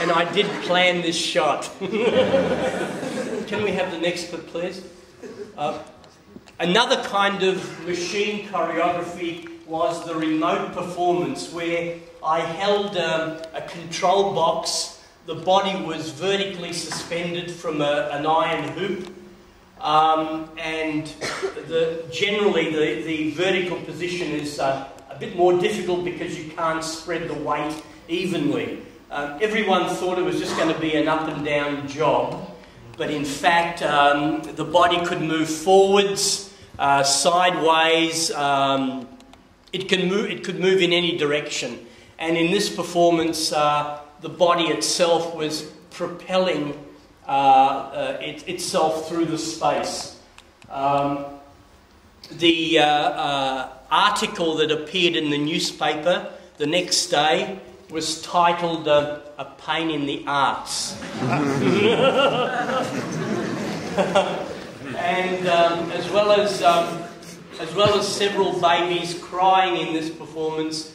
and I did plan this shot. Can we have the next clip, please? Another kind of machine choreography was the remote performance, where I held a control box. The body was vertically suspended from an iron hoop, and generally the vertical position is a bit more difficult because you can't spread the weight evenly. Everyone thought it was just going to be an up and down job, but in fact the body could move forwards, sideways. It could move in any direction, and in this performance the body itself was propelling itself through the space. The article that appeared in the newspaper the next day was titled "A Pain in the Arse." And as well as several babies crying in this performance,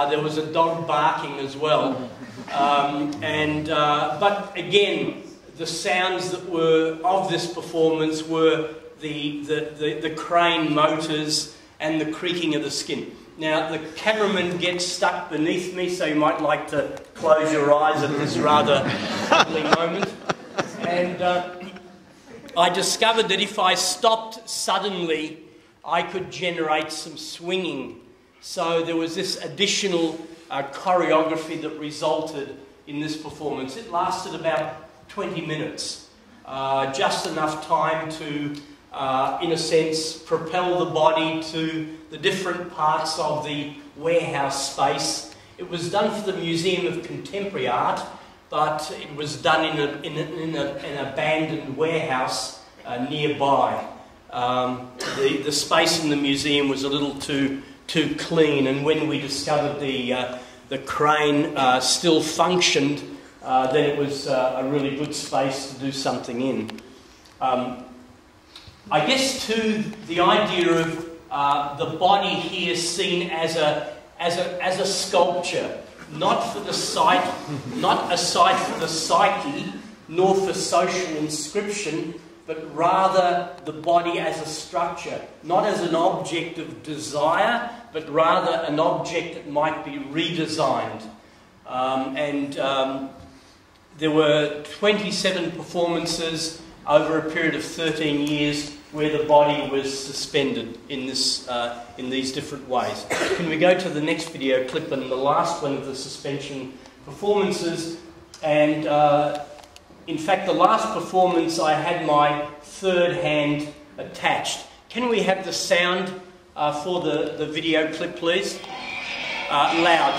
there was a dog barking as well. But again, the sounds that were of this performance were the crane motors and the creaking of the skin. Now, the cameraman gets stuck beneath me, so you might like to close your eyes at this rather ugly moment. And I discovered that if I stopped suddenly, I could generate some swinging. So there was this additional choreography that resulted in this performance. It lasted about 20 minutes, just enough time to, in a sense, propel the body to the different parts of the warehouse space. It was done for the Museum of Contemporary Art, but it was done in an abandoned warehouse nearby. The space in the museum was a little too clean, and when we discovered the crane still functioned, then it was a really good space to do something in. I guess too, the idea of the body here seen as a sculpture, not for the sight, not a site for the psyche, nor for social inscription, but rather the body as a structure, not as an object of desire, but rather an object that might be redesigned. There were 27 performances over a period of 13 years where the body was suspended in these different ways. Can we go to the next video clip and the last one of the suspension performances? And in fact, the last performance I had my third hand attached. Can we have the sound for the video clip, please? Loud.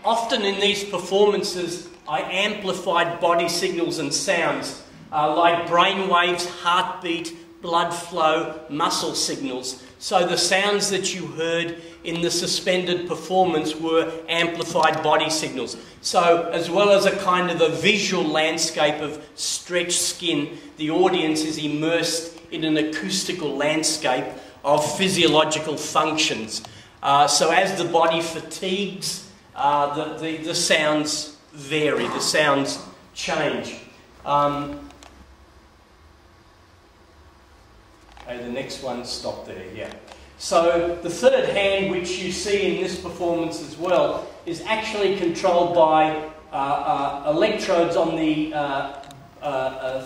Often in these performances, I amplified body signals and sounds like brain waves, heartbeat, blood flow, muscle signals. So the sounds that you heard in the suspended performance were amplified body signals. So as well as a kind of a visual landscape of stretched skin, the audience is immersed in an acoustical landscape of physiological functions. So as the body fatigues, the sounds vary, the sounds change. Okay, the next one, stop there, yeah. So the third hand, which you see in this performance as well, is actually controlled by electrodes on the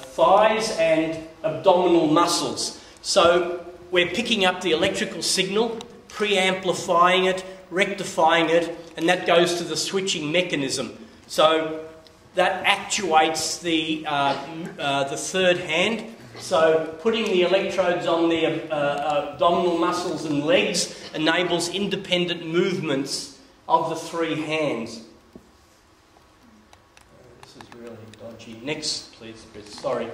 thighs and abdominal muscles. So we're picking up the electrical signal, pre-amplifying it, rectifying it, and that goes to the switching mechanism. So that actuates the third hand. So putting the electrodes on the abdominal muscles and legs enables independent movements of the three hands. This is really dodgy. Next, please, Chris. Sorry.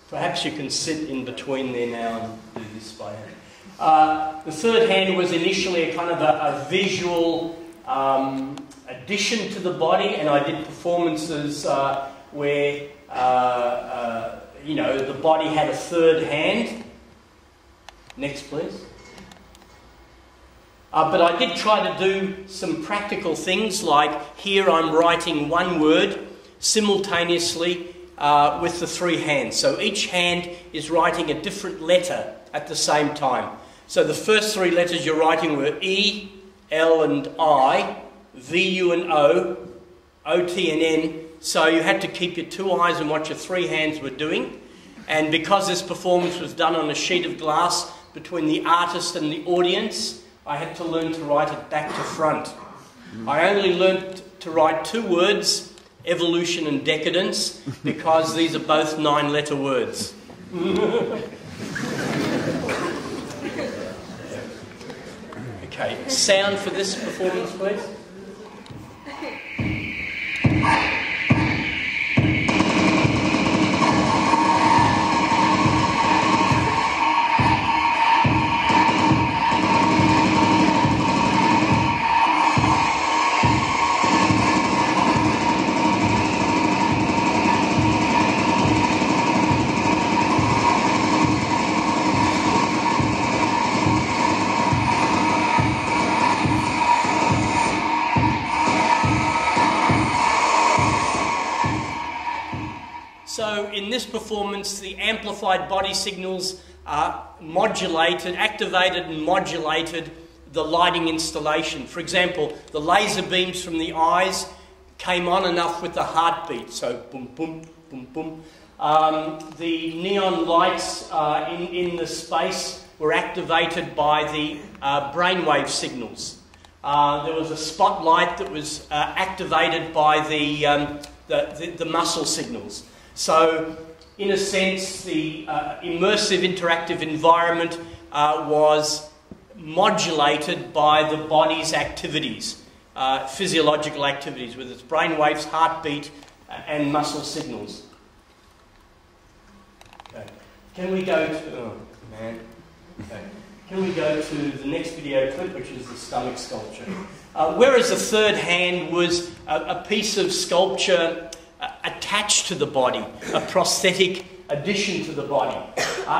Perhaps you can sit in between there now and do this by hand. The third hand was initially a kind of a visual addition to the body, and I did performances where you know, the body had a third hand. Next, please. But I did try to do some practical things, like here I'm writing one word simultaneously with the three hands. So each hand is writing a different letter at the same time. So the first three letters you're writing were E, L and I, V, U and O, O, T and N. So you had to keep your two eyes on what your three hands were doing. And because this performance was done on a sheet of glass between the artist and the audience, I had to learn to write it back to front. I only learned to write two words, evolution and decadence, because these are both 9-letter words. Okay, sound for this performance, please. So in this performance, the amplified body signals activated and modulated the lighting installation. For example, the laser beams from the eyes came on enough with the heartbeat, so boom, boom, boom, boom. The neon lights in the space were activated by the brainwave signals. There was a spotlight that was activated by the muscle signals. So, in a sense, the immersive interactive environment was modulated by the body's activities, physiological activities, with its brainwaves, heartbeat, and muscle signals. Okay. Can we go to... Oh, man. Okay. Can we go to the next video clip, which is the stomach sculpture? Whereas the third hand was a piece of sculpture attached to the body, a prosthetic addition to the body.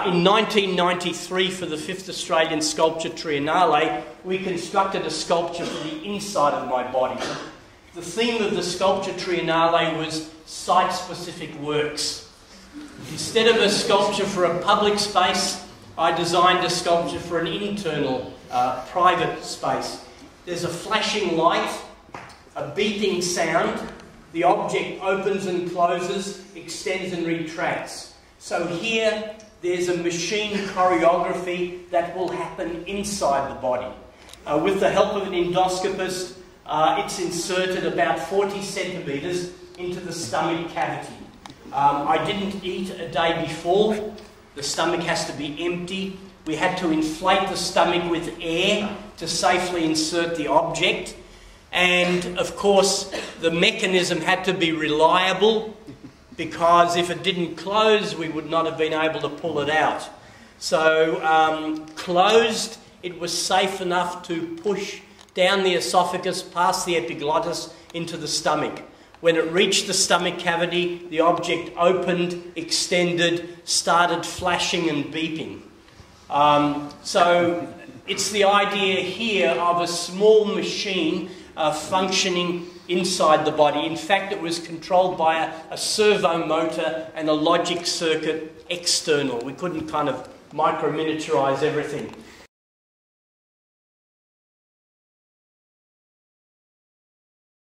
In 1993, for the 5th Australian Sculpture Triennale, we constructed a sculpture for the inside of my body. The theme of the Sculpture Triennale was site-specific works. Instead of a sculpture for a public space, I designed a sculpture for an internal, private space. There's a flashing light, a beeping sound. The object opens and closes, extends and retracts. So here, there's a machine choreography that will happen inside the body. With the help of an endoscopist, it's inserted about 40 centimetres into the stomach cavity. I didn't eat a day before. The stomach has to be empty. We had to inflate the stomach with air to safely insert the object. And, of course, the mechanism had to be reliable, because if it didn't close, we would not have been able to pull it out. So, closed, it was safe enough to push down the esophagus, past the epiglottis, into the stomach. When it reached the stomach cavity, the object opened, extended, started flashing and beeping. So, it's the idea here of a small machine functioning inside the body. In fact, it was controlled by a servo motor and a logic circuit external. We couldn't kind of micro-miniaturize everything.